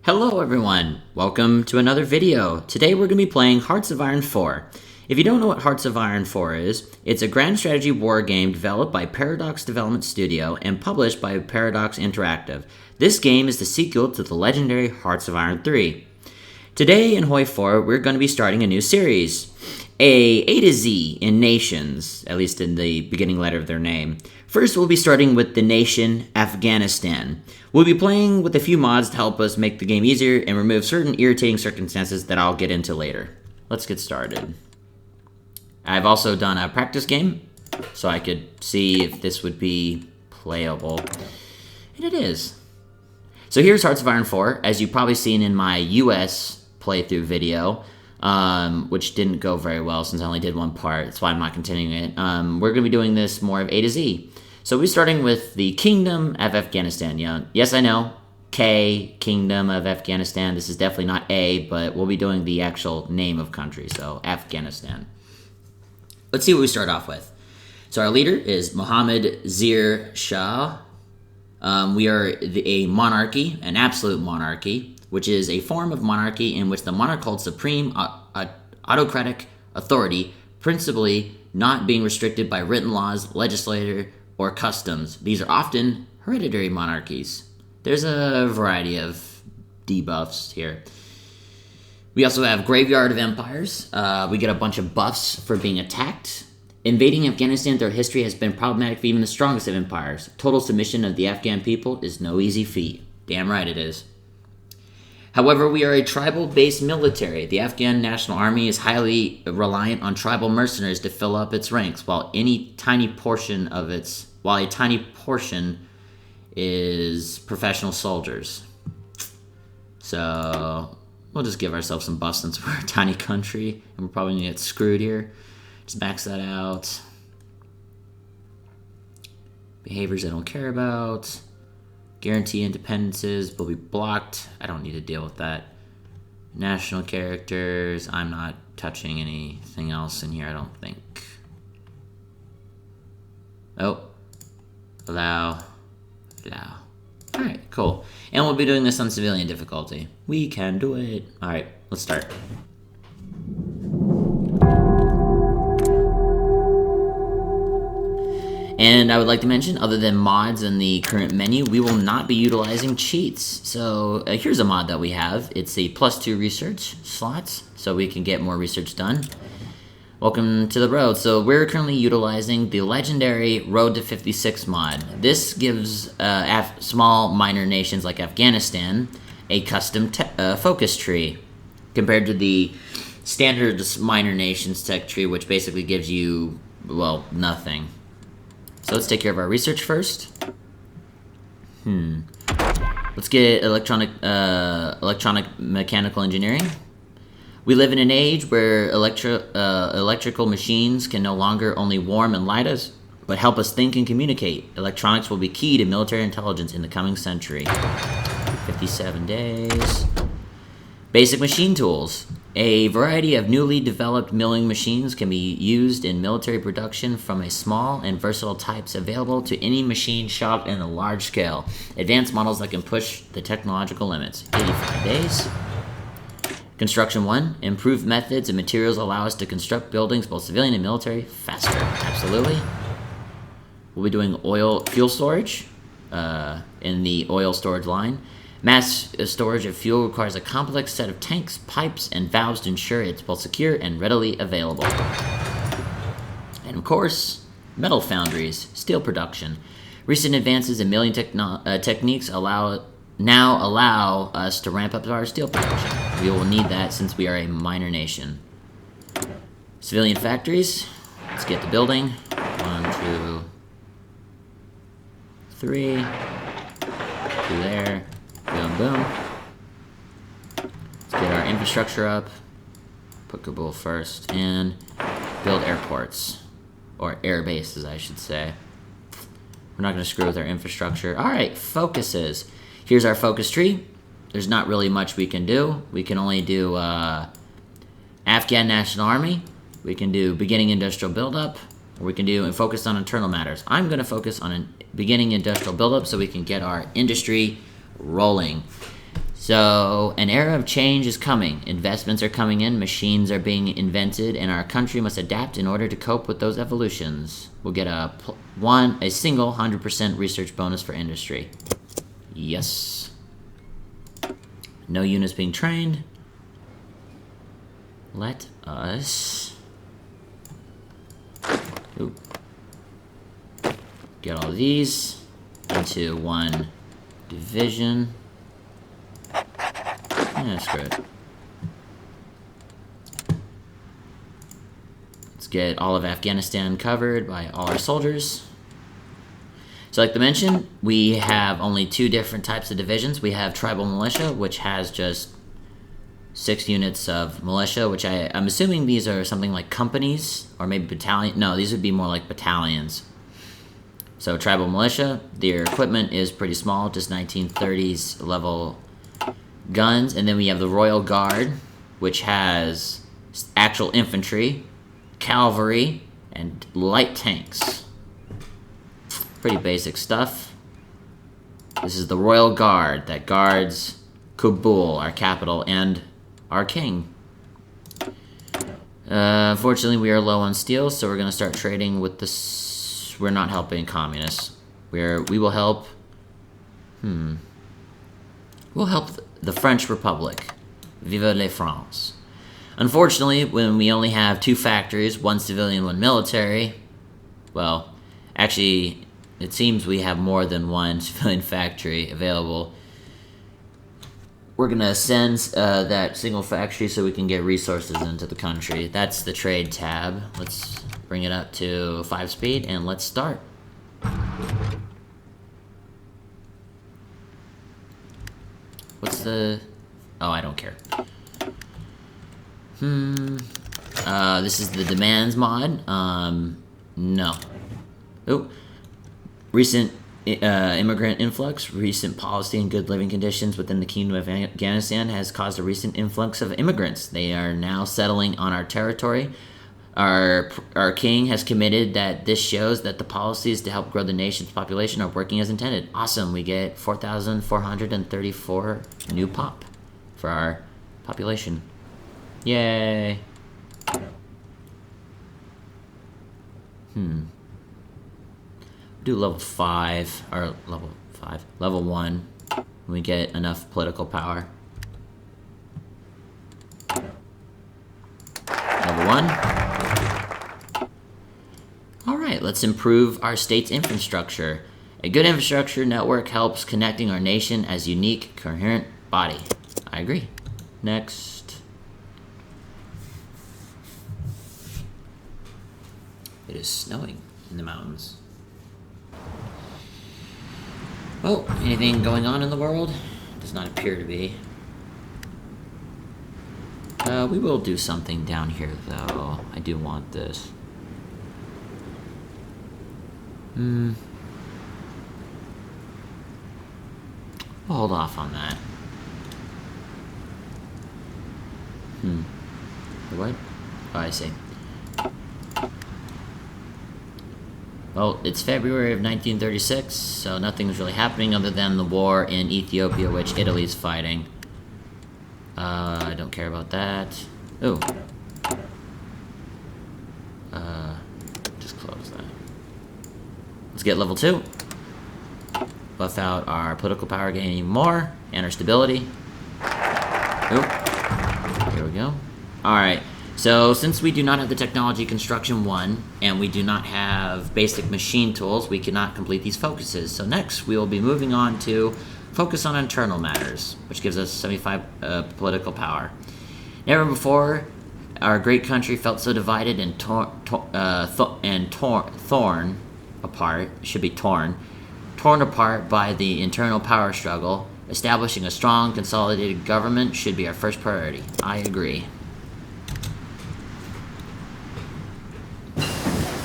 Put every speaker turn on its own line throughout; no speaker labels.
Hello everyone, welcome to another video. Today we're going to be playing Hearts of Iron 4. If you don't know what Hearts of Iron 4 is, it's a grand strategy war game developed by Paradox Development Studio and published by Paradox Interactive. This game is the sequel to the legendary Hearts of Iron 3. Today in HOI4 we're going to be starting a new series, A to Z in nations, at least in the beginning letter of their name. First we'll be starting with the nation Afghanistan. We'll be playing with a few mods to help us make the game easier and remove certain irritating circumstances that I'll get into later. Let's get started. I've also done a practice game, so I could see if this would be playable. And it is. So here's Hearts of Iron 4, as you've probably seen in my US playthrough video, which didn't go very well since I only did one part. That's why I'm not continuing it. We're going to be doing this more of A to Z. So we're starting with the Kingdom of Afghanistan. Yeah, yes, I know. K, Kingdom of Afghanistan. This is definitely not A, but we'll be doing the actual name of country, so Afghanistan. Let's see what we start off with. So our leader is Mohammed Zir Shah. We are a monarchy, an absolute monarchy, which is a form of monarchy in which the monarch holds supreme autocratic authority, principally not being restricted by written laws, legislature, or customs. These are often hereditary monarchies. There's a variety of debuffs here. We also have Graveyard of Empires. We get a bunch of buffs for being attacked. Invading Afghanistan throughout history has been problematic for even the strongest of empires. Total submission of the Afghan people is no easy feat. Damn right it is. However, we are a tribal-based military. The Afghan National Army is highly reliant on tribal mercenaries to fill up its ranks, while a tiny portion is professional soldiers. So we'll just give ourselves some buffs since we're a tiny country, and we're probably gonna get screwed here. Just max that out. Behaviors I don't care about. Guarantee independences will be blocked. I don't need to deal with that. National characters. I'm not touching anything else in here, I don't think. Oh. Allow. Alright, cool. And we'll be doing this on civilian difficulty. We can do it. Alright, let's start. And I would like to mention, other than mods in the current menu, we will not be utilizing cheats. So here's a mod that we have. It's a +2 research slots, so we can get more research done. Welcome to the road. So we're currently utilizing the legendary Road to 56 mod. This gives small minor nations like Afghanistan a custom focus tree, compared to the standard minor nations tech tree, which basically gives you, well, nothing. So let's take care of our research first. Let's get electronic mechanical engineering. We live in an age where electrical machines can no longer only warm and light us, but help us think and communicate. Electronics will be key to military intelligence in the coming century. 57 days. Basic machine tools. A variety of newly developed milling machines can be used in military production from a small and versatile types available to any machine shop in a large scale. Advanced models that can push the technological limits. 85 days. Construction 1. Improved methods and materials allow us to construct buildings, both civilian and military, faster. Absolutely. We'll be doing fuel storage in the oil storage line. Mass storage of fuel requires a complex set of tanks, pipes, and valves to ensure it's both secure and readily available. And of course, metal foundries, steel production. Recent advances in milling techniques now allow us to ramp up our steel production. We will need that since we are a minor nation. Civilian factories. Let's get to building. 1, 2, 3. 2 there. Boom, boom. Let's get our infrastructure up. Put Kabul first. And build airports. Or air bases, I should say. We're not going to screw with our infrastructure. Alright, focuses. Here's our focus tree. There's not really much we can do. We can only do Afghan National Army. We can do beginning industrial buildup. Or we can do and focus on internal matters. I'm going to focus on beginning industrial buildup so we can get our industry rolling. So, an era of change is coming. Investments are coming in, machines are being invented, and our country must adapt in order to cope with those evolutions. We'll get a single 100% research bonus for industry. Yes. No units being trained. Let us get all these into one division. Yeah, screw it. Let's get all of Afghanistan covered by all our soldiers. So like I mentioned, we have only 2 different types of divisions. We have tribal militia, which has just 6 units of militia, which I'm assuming these are something like companies or maybe battalion. No, these would be more like battalions. So tribal militia, their equipment is pretty small, just 1930s level guns. And then we have the Royal Guard, which has actual infantry, cavalry, and light tanks. Pretty basic stuff. This is the Royal Guard that guards Kabul, our capital, and our king. Unfortunately, we are low on steel, so we're going to start trading with this. We're not helping communists. We will help. We'll help the French Republic. Vive la France. Unfortunately, when we only have 2 factories, 1 civilian, 1 military, well, actually, it seems we have more than 1 civilian factory available. We're going to send that single factory so we can get resources into the country. That's the trade tab. Let's bring it up to 5 speed and let's start. What's the... Oh, I don't care. This is the demands mod. No. Oh. Recent immigrant influx, recent policy and good living conditions within the Kingdom of Afghanistan has caused a recent influx of immigrants. They are now settling on our territory. Our king has committed that this shows that the policies to help grow the nation's population are working as intended. Awesome, we get 4,434 new pop for our population. Yay. Do level 5, or level 1, when we get enough political power. Level 1. Alright, let's improve our state's infrastructure. A good infrastructure network helps connecting our nation as unique, coherent body. I agree. Next. It is snowing in the mountains. Well, anything going on in the world? Does not appear to be. We will do something down here, though. I do want this. We'll hold off on that. What? Oh, I see. Well, it's February of 1936, so nothing's really happening other than the war in Ethiopia, which Italy's fighting. I don't care about that. Ooh. Just close that. Let's get level 2. Buff out our political power gain even more, and our stability. Ooh. Here we go. Alright. So, since we do not have the technology construction 1, and we do not have basic machine tools, we cannot complete these focuses. So next, we will be moving on to focus on internal matters, which gives us 75 political power. Never before, our great country felt so divided and torn apart by the internal power struggle. Establishing a strong, consolidated government should be our first priority. I agree.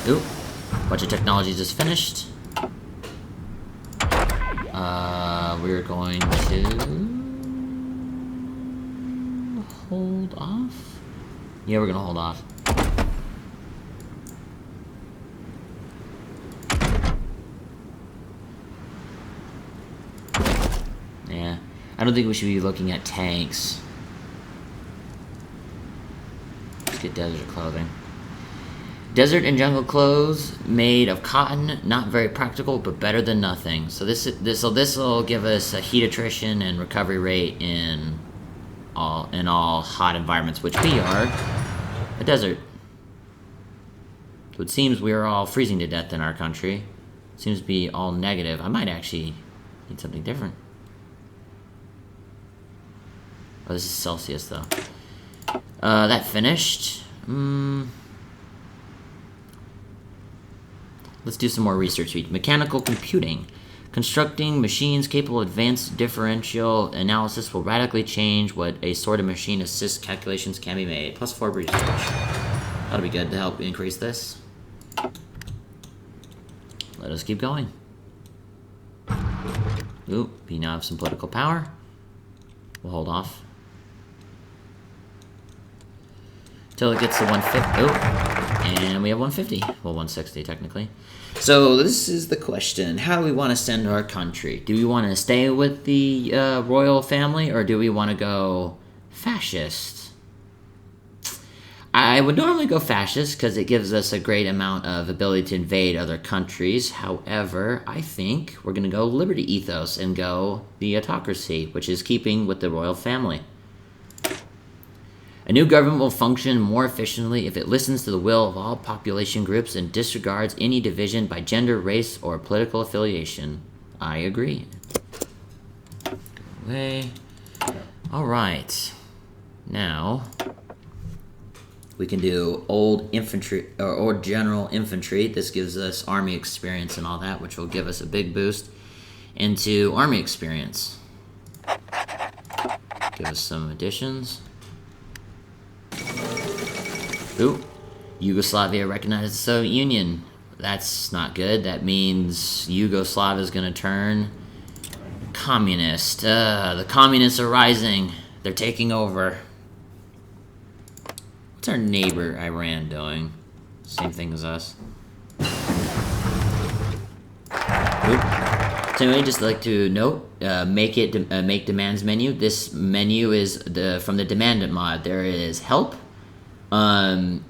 Ooh, bunch of technology just finished. We're going to hold off. Yeah, we're gonna hold off. Yeah, I don't think we should be looking at tanks. Let's get desert clothing. Desert and jungle clothes made of cotton, not very practical, but better than nothing. So this will give us a heat attrition and recovery rate in all hot environments, which we are a desert. So it seems we are all freezing to death in our country. It seems to be all negative. I might actually need something different. Oh, this is Celsius though. That finished. Let's do some more research. Mechanical computing. Constructing machines capable of advanced differential analysis will radically change what a sort of machine assist calculations can be made. +4 research. That'll be good to help increase this. Let us keep going. Ooh, we now have some political power. We'll hold off. Till it gets to 150. Oh, and we have 150. Well, 160 technically. So this is the question. How do we want to send our country? Do we want to stay with the royal family, or do we want to go fascist? I would normally go fascist because it gives us a great amount of ability to invade other countries. However, I think we're going to go liberty ethos and go the autocracy, which is keeping with the royal family. A new government will function more efficiently if it listens to the will of all population groups and disregards any division by gender, race, or political affiliation. I agree. Go away. All right. Now, we can do old infantry or general infantry. This gives us army experience and all that, which will give us a big boost into army experience. Give us some additions. Ooh, Yugoslavia recognizes the Soviet Union. That's not good. That means Yugoslavia is going to turn communist. The communists are rising. They're taking over. What's our neighbor Iran doing? Same thing as us. Oop. So anyway, just like to note, make demands menu. This menu is from the demand mod. There is help.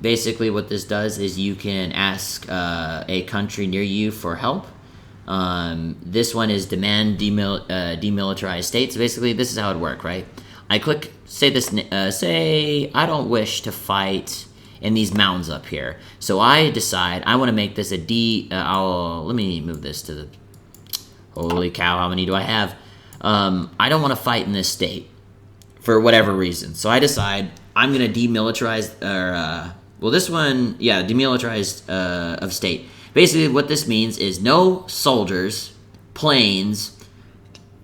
Basically what this does is you can ask a country near you for help. This one is demand demilitarized state. So basically this is how it works, right? I click, say I don't wish to fight in these mountains up here. So I decide I want to make this a let me move this to the, holy cow, how many do I have? I don't want to fight in this state for whatever reason. So I decide I'm going to demilitarize, well, this one, yeah, demilitarized of state. Basically, what this means is no soldiers, planes,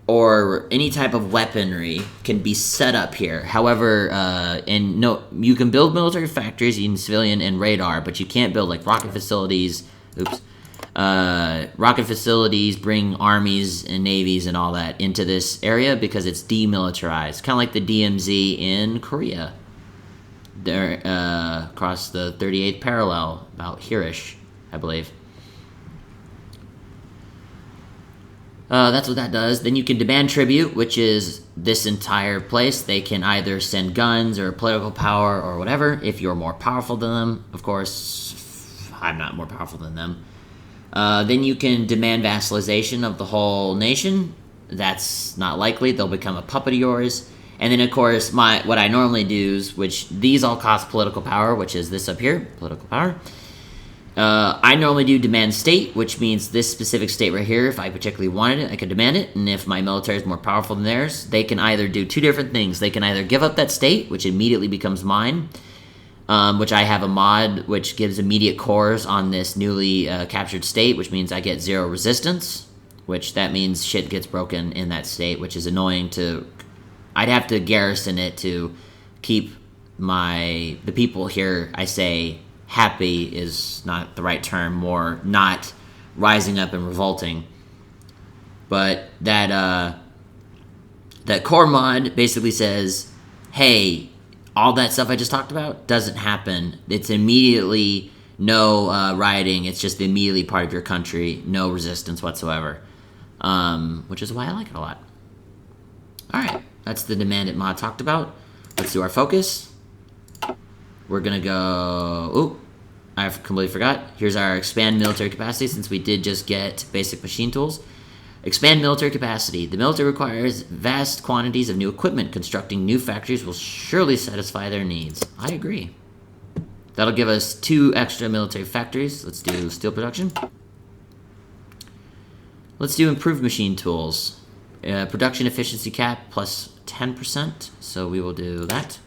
or any type of weaponry can be set up here. However, and no, you can build military factories using civilian and radar, but you can't build like rocket facilities. Oops. Rocket facilities, bring armies and navies and all that into this area because it's demilitarized, kind of like the DMZ in Korea. There, across the 38th parallel, about here-ish, I believe. That's what that does. Then you can demand tribute, which is this entire place. They can either send guns or political power or whatever, if you're more powerful than them. Of course, I'm not more powerful than them. Then you can demand vassalization of the whole nation. That's not likely. They'll become a puppet of yours. And then, of course, what I normally do is, which these all cost political power, which is this up here, political power. I normally do demand state, which means this specific state right here, if I particularly wanted it, I could demand it. And if my military is more powerful than theirs, they can either do two different things. They can either give up that state, which immediately becomes mine, which I have a mod which gives immediate cores on this newly captured state, which means I get 0 resistance, which that means shit gets broken in that state, which is annoying to... I'd have to garrison it to keep the people here, I say, happy is not the right term, more not rising up and revolting. But that core mod basically says, hey, all that stuff I just talked about doesn't happen. It's immediately no rioting. It's just immediately part of your country. No resistance whatsoever, which is why I like it a lot. Alright, that's the demanded mod talked about. Let's do our focus. We're gonna go... Ooh, I've completely forgot. Here's our expand military capacity, since we did just get basic machine tools. Expand military capacity. The military requires vast quantities of new equipment. Constructing new factories will surely satisfy their needs. I agree. That'll give us 2 extra military factories. Let's do steel production. Let's do improved machine tools. Production efficiency cap plus 10%, so we will do that.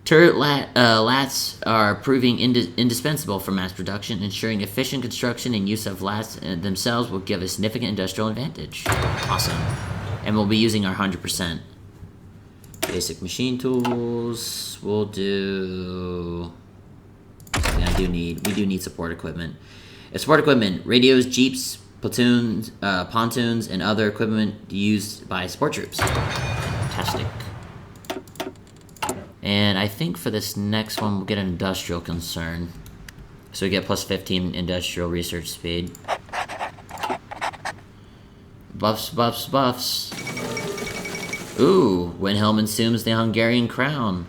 Turret lats are proving indispensable for mass production. Ensuring efficient construction and use of lats themselves will give a significant industrial advantage. Awesome. And we'll be using our 100%. Basic machine tools. We'll do... We do need support equipment. Support equipment, radios, jeeps, platoons, pontoons, and other equipment used by support troops. Fantastic. And I think for this next one, we'll get an industrial concern. So we get plus 15 industrial research speed. Buffs, buffs, buffs. Ooh, Wilhelm assumes the Hungarian crown.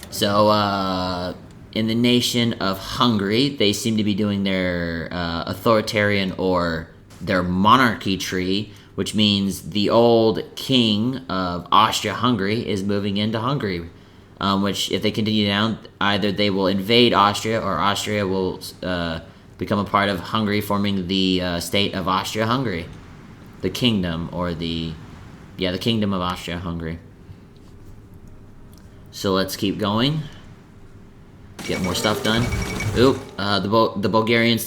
So, in the nation of Hungary, they seem to be doing their authoritarian or their monarchy tree, which means the old king of Austria-Hungary is moving into Hungary. Which, if they continue down, either they will invade Austria or Austria will become a part of Hungary, forming the state of Austria-Hungary. The kingdom, or the kingdom of Austria-Hungary. So let's keep going. Get more stuff done. Oop, the Bulgarian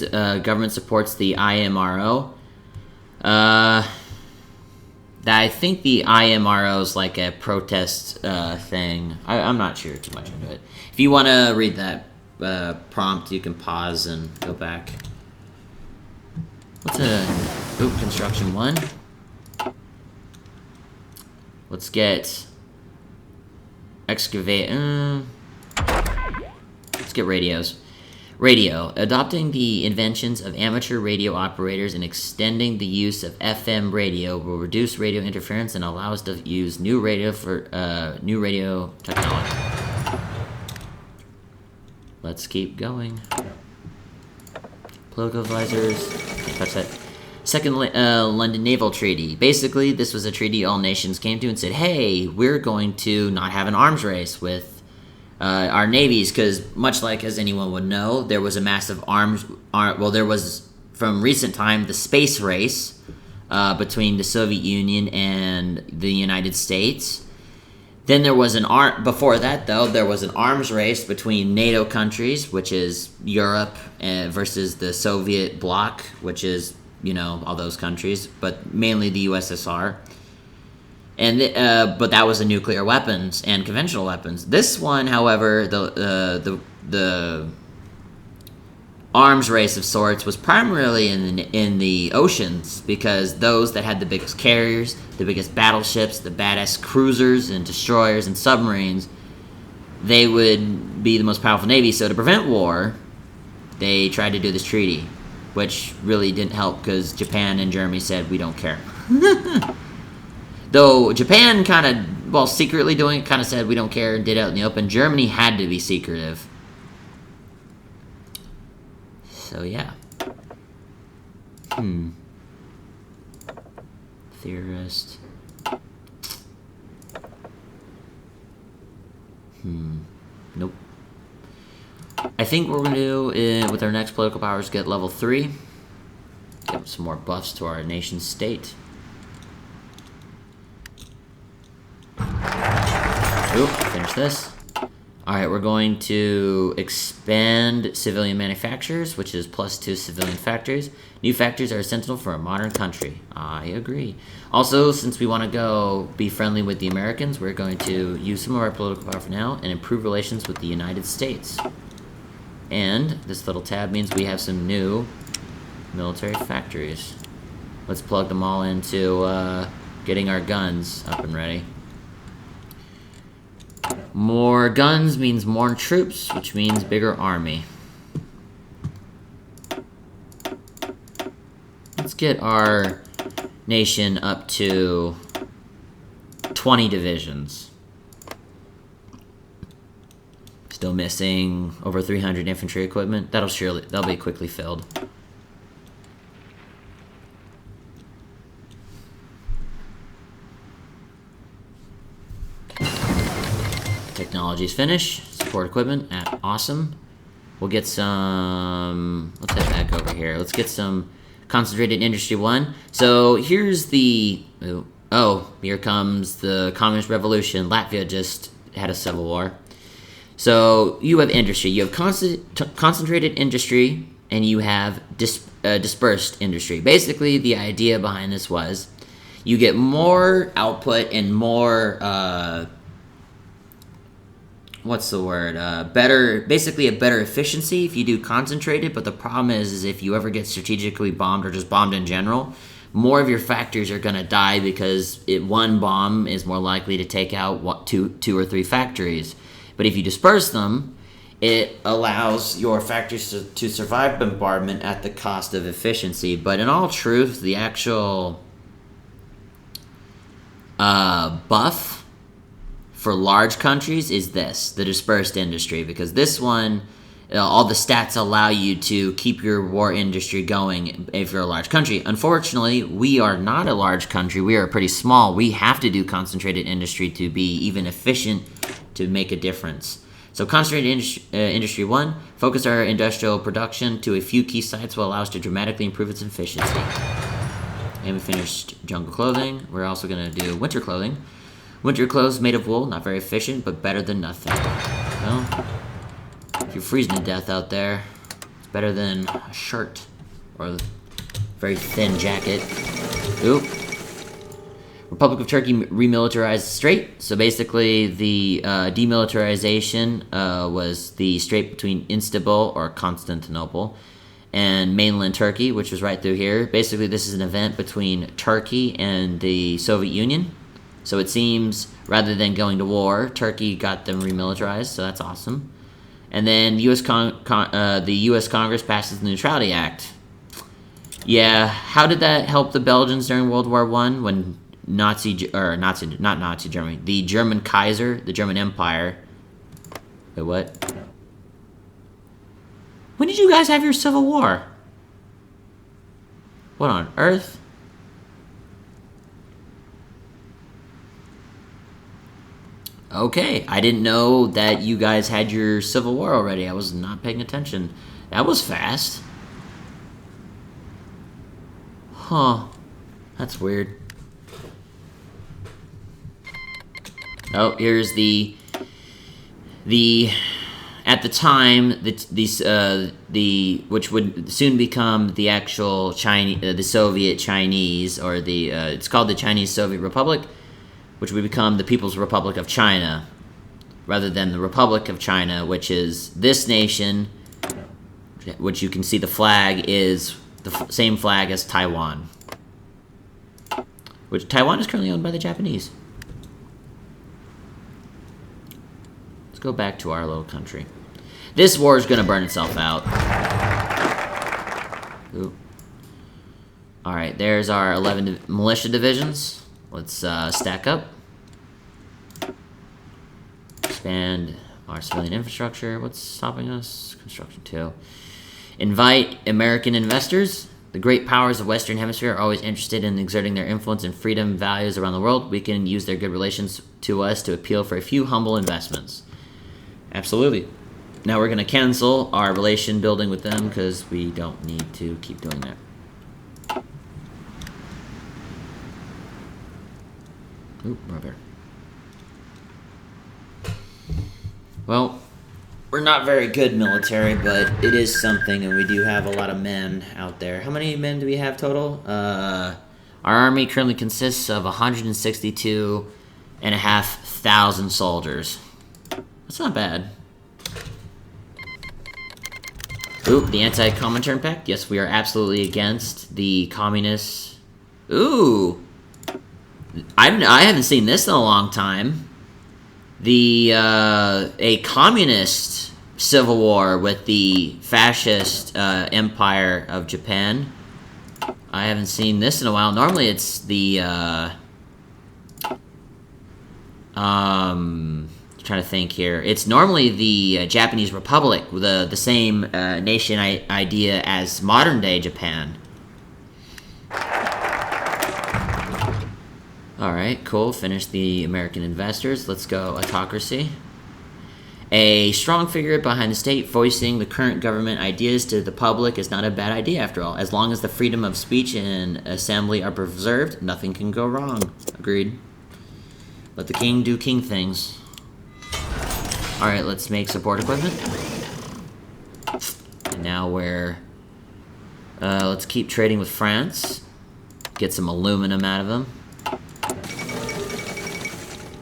government supports the IMRO. I think the IMRO is like a protest thing. I'm not sure too much into it. If you want to read that prompt, you can pause and go back. What's construction 1. Let's get excavate. Let's get radios. Radio. Adopting the inventions of amateur radio operators and extending the use of FM radio will reduce radio interference and allow us to use new radio technology. Let's keep going. Political advisors. Can't touch that. Second London Naval Treaty. Basically, this was a treaty all nations came to and said, hey, we're going to not have an arms race with our navies, because much like, as anyone would know, there was a massive there was, from recent time, the space race between the Soviet Union and the United States. Then there was before that, though, there was an arms race between NATO countries, which is Europe, versus the Soviet bloc, which is, all those countries, but mainly the USSR. And but that was the nuclear weapons and conventional weapons. This one, however, the arms race of sorts was primarily in the oceans, because those that had the biggest carriers, the biggest battleships, the badass cruisers and destroyers and submarines, they would be the most powerful navy. So to prevent war, they tried to do this treaty, which really didn't help because Japan and Germany said, we don't care. Though Japan kind of, secretly doing it, kind of said we don't care and did it out in the open. Germany had to be secretive. So, yeah. Theorist. Nope. I think what we're going to do with our next political power is get level 3. Get some more buffs to our nation state. Oop, finish this. Alright, we're going to expand civilian manufacturers, which is +2 civilian factories. New factories are essential for a modern country. I agree. Also, since we want to go be friendly with the Americans, we're going to use some of our political power for now and improve relations with the United States. And this little tab means we have some new military factories. Let's plug them all into getting our guns up and ready. More guns means more troops, which means bigger army. Let's get our nation up to 20 divisions. Still missing over 300 infantry equipment. That'll be quickly filled. Technology's finished. Support equipment. Awesome. We'll get some... Let's head back over here. Let's get some concentrated industry 1. So here's the... Oh, here comes the Communist Revolution. Latvia just had a civil war. So you have industry. You have concentrated industry, and you have dispersed industry. Basically, the idea behind this was you get more output and more... what's the word? Basically a better efficiency if you do concentrated, but the problem is if you ever get strategically bombed or just bombed in general, more of your factories are going to die because one bomb is more likely to take out two or three factories. But if you disperse them, it allows your factories to survive bombardment at the cost of efficiency. But in all truth, the actual buff for large countries is the dispersed industry, because this one, all the stats allow you to keep your war industry going if you're a large country. Unfortunately, we are not a large country. We are pretty small. We have to do concentrated industry to be even efficient to make a difference. So concentrated industry 1, focus our industrial production to a few key sites will allow us to dramatically improve its efficiency. And we finished jungle clothing. We're also going to do winter clothing. Winter clothes made of wool, not very efficient, but better than nothing. Well, if you're freezing to death out there, it's better than a shirt or a very thin jacket. Oop. Republic of Turkey remilitarized the strait. So basically, the demilitarization was the strait between Istanbul or Constantinople and mainland Turkey, which was right through here. Basically, this is an event between Turkey and the Soviet Union. So it seems, rather than going to war, Turkey got them remilitarized, so that's awesome. And then the U.S. Congress passes the Neutrality Act. Yeah, how did that help the Belgians during World War I when not Nazi Germany, the German Kaiser, the German Empire... Wait, what? When did you guys have your Civil War? What on earth? Okay, I didn't know that you guys had your Civil War already. I was not paying attention. That was fast. Huh. That's weird. Oh, here's the at the time which would soon become the actual the Soviet Chinese, or it's called the Chinese Soviet Republic, which would become the People's Republic of China, rather than the Republic of China, which is this nation, which you can see the flag is the same flag as Taiwan, which Taiwan is currently owned by the Japanese. Let's go back to our little country. This war is going to burn itself out. Ooh. All right, there's our 11 militia divisions. Let's stack up. Expand our civilian infrastructure. What's stopping us? Construction 2. Invite American investors. The great powers of Western Hemisphere are always interested in exerting their influence and freedom values around the world. We can use their good relations to us to appeal for a few humble investments. Absolutely. Now we're going to cancel our relation building with them because we don't need to keep doing that. Oop, rubber. Well, we're not very good military, but it is something, and we do have a lot of men out there. How many men do we have total? Our army currently consists of 162,500 soldiers. That's not bad. Ooh, the anti-Comintern Pact. Yes, we are absolutely against the communists. Ooh. I haven't seen this in a long time. A communist civil war with the fascist empire of Japan. I haven't seen this in a while. Normally it's the Trying to think here. It's normally the Japanese Republic, the same nation idea as modern day Japan. All right, cool. Finish the American investors. Let's go autocracy. A strong figure behind the state voicing the current government ideas to the public is not a bad idea after all. As long as the freedom of speech and assembly are preserved, nothing can go wrong. Agreed. Let the king do king things. Alright, let's make support equipment. And now let's keep trading with France. Get some aluminum out of them.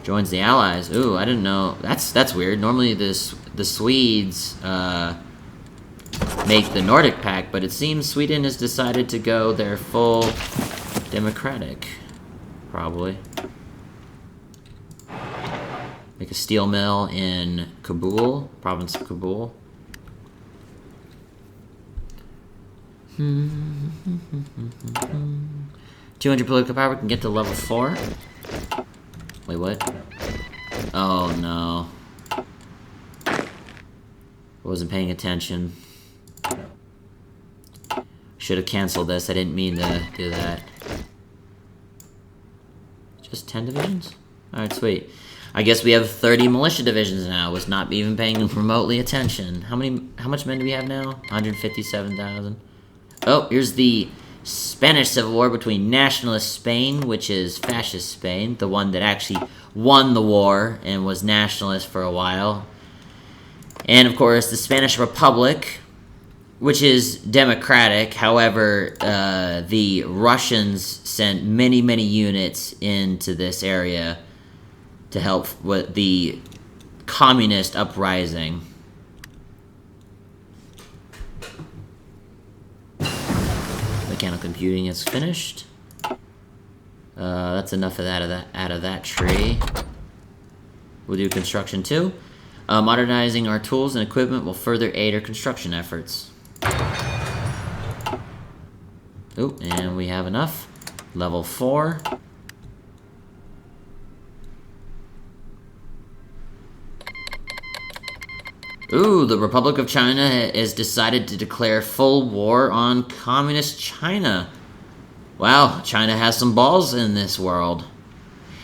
Joins the Allies. Ooh, I didn't know. That's weird. Normally the Swedes make the Nordic Pact, but it seems Sweden has decided to go their full democratic. Probably. Make a steel mill in Kabul, province of Kabul. 200 political power can get to level 4. Wait, what? Oh no. I wasn't paying attention. Should have canceled this. I didn't mean to do that. Just 10 divisions? Alright, sweet. I guess we have 30 militia divisions now. Was not even paying remotely attention. How much men do we have now? 157,000. Oh, here's the Spanish Civil War between nationalist Spain, which is fascist Spain, the one that actually won the war and was nationalist for a while. And of course, the Spanish Republic, which is democratic. However, the Russians sent many, many units into this area to help with the communist uprising. Mechanical computing is finished. That's enough of that out of that tree. We'll do construction too. Modernizing our tools and equipment will further aid our construction efforts. Ooh, and we have enough. Level 4. Ooh, the Republic of China has decided to declare full war on Communist China. Wow, China has some balls in this world.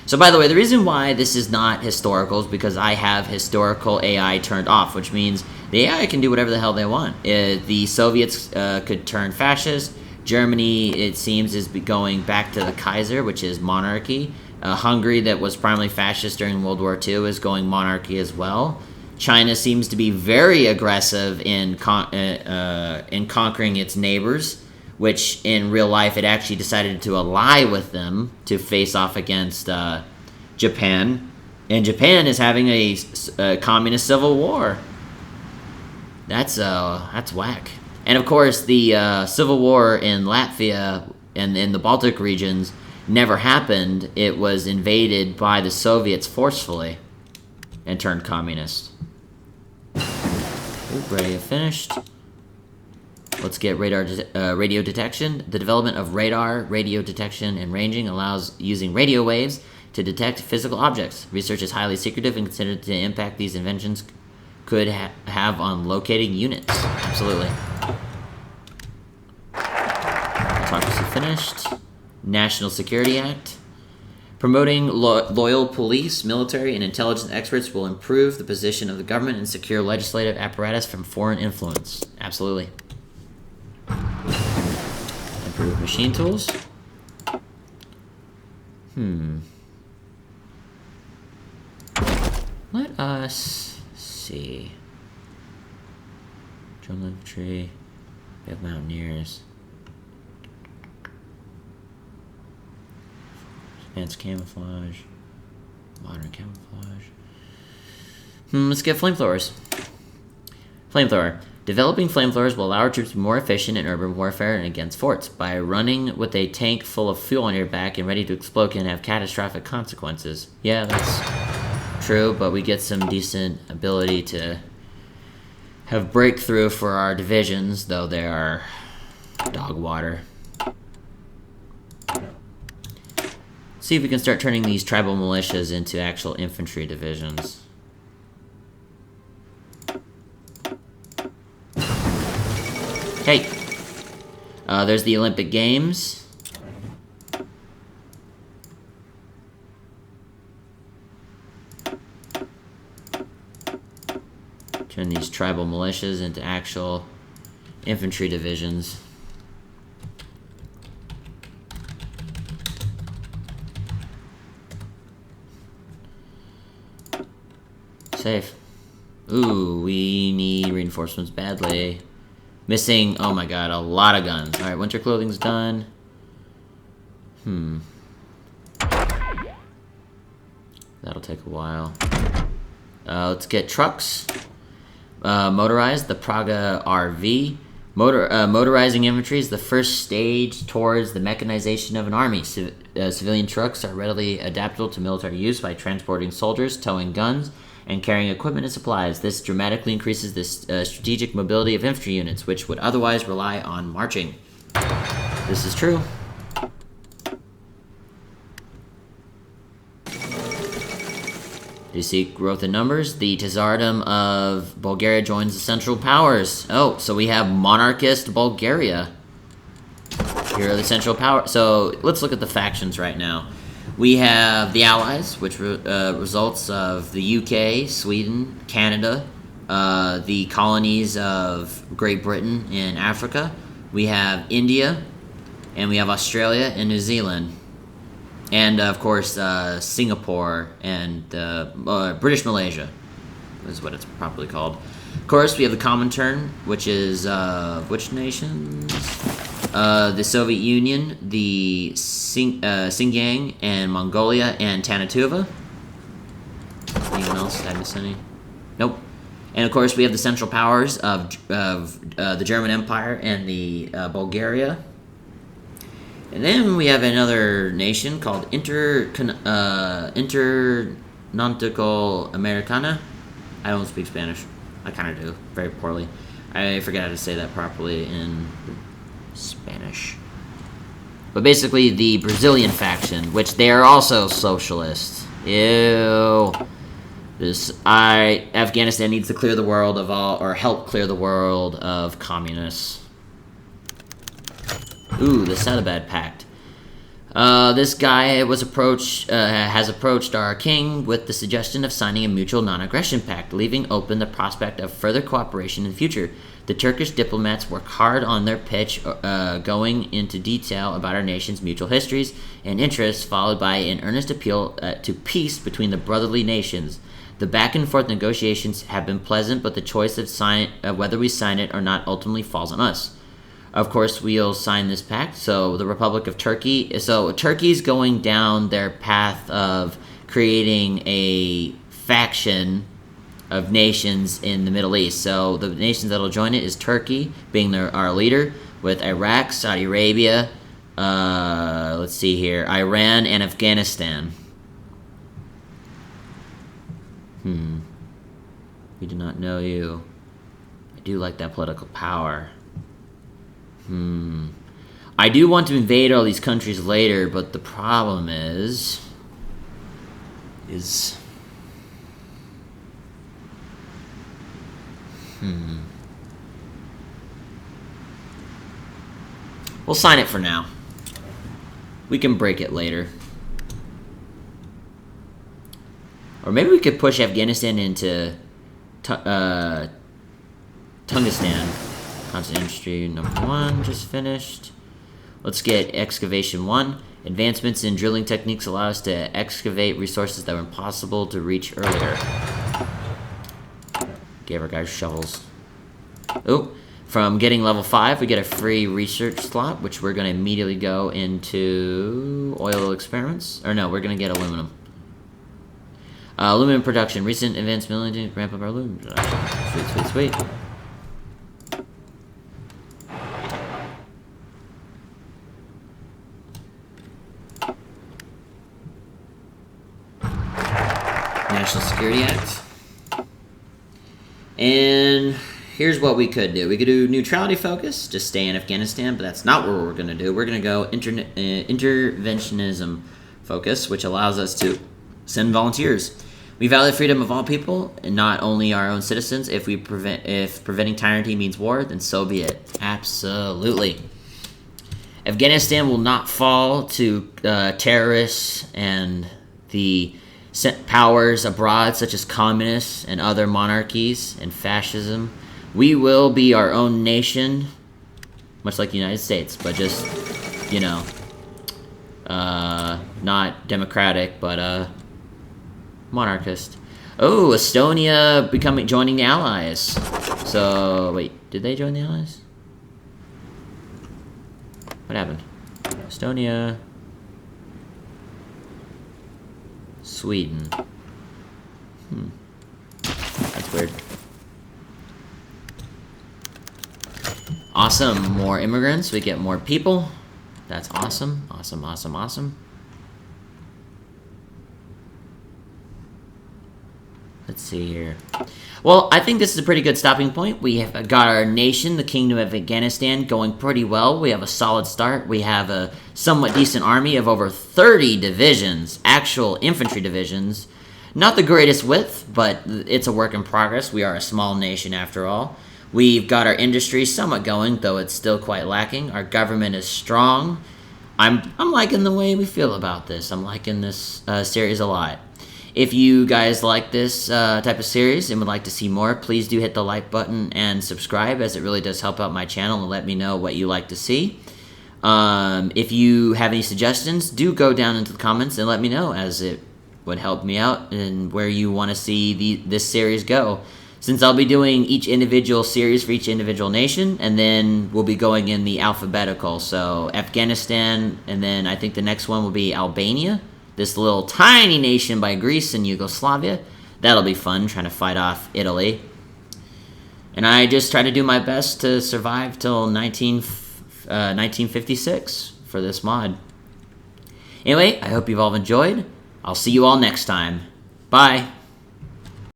So by the way, the reason why this is not historical is because I have historical AI turned off, which means the AI can do whatever the hell they want. The Soviets could turn fascist. Germany, it seems, is going back to the Kaiser, which is monarchy. Hungary, that was primarily fascist during World War II, is going monarchy as well. China seems to be very aggressive in conquering its neighbors, which in real life it actually decided to ally with them to face off against Japan. And Japan is having a communist civil war. That's whack. And of course, the civil war in Latvia and in the Baltic regions never happened. It was invaded by the Soviets forcefully and turned communist. Radio finished. Let's get radio detection. The development of radar, radio detection, and ranging allows using radio waves to detect physical objects. Research is highly secretive and considered to impact these inventions could have on locating units. Absolutely. Autocracy finished. National Security Act. Promoting loyal police, military, and intelligence experts will improve the position of the government and secure legislative apparatus from foreign influence. Absolutely. Improve machine tools. Let us see. Drone infantry. We have mountaineers. Advanced camouflage. Modern camouflage. Let's get flamethrowers. Flamethrower. Developing flamethrowers will allow our troops to be more efficient in urban warfare and against forts. By running with a tank full of fuel on your back and ready to explode can have catastrophic consequences. Yeah, that's true, but we get some decent ability to have breakthrough for our divisions, though they are dog water. See if we can start turning these tribal militias into actual infantry divisions. Hey! There's the Olympic Games. Turn these tribal militias into actual infantry divisions. Safe. Ooh, we need reinforcements badly. Missing, oh my god, a lot of guns. Alright, winter clothing's done. That'll take a while. Let's get trucks. Motorized, the Praga RV. Motorizing infantry is the first stage towards the mechanization of an army. Civilian trucks are readily adaptable to military use by transporting soldiers, towing guns, and carrying equipment and supplies. This dramatically increases the strategic mobility of infantry units, which would otherwise rely on marching. This is true. Do you see growth in numbers? The Tsardom of Bulgaria joins the Central Powers. Oh, so we have monarchist Bulgaria. Here are the Central Powers. So let's look at the factions right now. We have the Allies, which results of the UK, Sweden, Canada, the colonies of Great Britain in Africa. We have India, and we have Australia and New Zealand. And, of course, Singapore and British Malaysia is what it's properly called. Of course, we have the Comintern, which is, which nations? The Soviet Union, the Xinjiang, and Mongolia, and Tanatuva. Anyone else? Did I miss any? Nope. And, of course, we have the Central Powers of the German Empire and the Bulgaria. And then we have another nation called Intercontinental Americana. I don't speak Spanish. I kind of do, very poorly. I forget how to say that properly in Spanish. But basically the Brazilian faction, which they are also socialist. Ew. Afghanistan needs to clear the world of all, or help clear the world of communists. Ooh, the Sadabad Pact. This guy has approached our king with the suggestion of signing a mutual non-aggression pact, leaving open the prospect of further cooperation in the future. The Turkish diplomats work hard on their pitch, going into detail about our nation's mutual histories and interests, followed by an earnest appeal to peace between the brotherly nations. The back-and-forth negotiations have been pleasant, but the choice of whether we sign it or not ultimately falls on us. Of course, we'll sign this pact. So the Republic of Turkey. So Turkey's going down their path of creating a faction of nations in the Middle East. So the nations that'll join it is Turkey, being our leader, with Iraq, Saudi Arabia, let's see here, Iran, and Afghanistan. We do not know you. I do like that political power. I do want to invade all these countries later, but the problem is we'll sign it for now. We can break it later. Or maybe we could push Afghanistan into Tungistan. Constant industry number 1 just finished. Let's get excavation 1. Advancements in drilling techniques allow us to excavate resources that were impossible to reach earlier. Gave our guys shovels. Oh, from getting level 5, we get a free research slot, which we're going to immediately go into oil experiments. Or no, we're going to get aluminum. Aluminum production. Recent advanced military ramp up our aluminum production. Sweet. National Security Act. And here's what we could do. We could do neutrality focus, just stay in Afghanistan, but that's not what we're going to do. We're going to go interventionism focus, which allows us to send volunteers. We value the freedom of all people, and not only our own citizens. If preventing tyranny means war, then so be it. Absolutely. Afghanistan will not fall to terrorists and the powers abroad, such as communists and other monarchies and fascism. We will be our own nation, much like the United States, but just, you know, not democratic, but monarchist. Oh, Estonia joining the Allies. So, wait, did they join the Allies? What happened? Estonia. Sweden. That's weird. Awesome. More immigrants. We get more people. That's awesome. Awesome, awesome, awesome. Let's see here. Well, I think this is a pretty good stopping point. We have got our nation, the Kingdom of Afghanistan, going pretty well. We have a solid start. We have a somewhat decent army of over 30 divisions, actual infantry divisions. Not the greatest width, but it's a work in progress. We are a small nation after all. We've got our industry somewhat going, though it's still quite lacking. Our government is strong. I'm liking the way we feel about this. I'm liking this series a lot. If you guys like this type of series and would like to see more, please do hit the like button and subscribe, as it really does help out my channel and let me know what you like to see. If you have any suggestions, do go down into the comments and let me know, as it would help me out and where you want to see this series go. Since I'll be doing each individual series for each individual nation, and then we'll be going in the alphabetical. So Afghanistan, and then I think the next one will be Albania. This little tiny nation by Greece and Yugoslavia. That'll be fun, trying to fight off Italy. And I just try to do my best to survive till 1956 for this mod. Anyway, I hope you've all enjoyed. I'll see you all next time. Bye.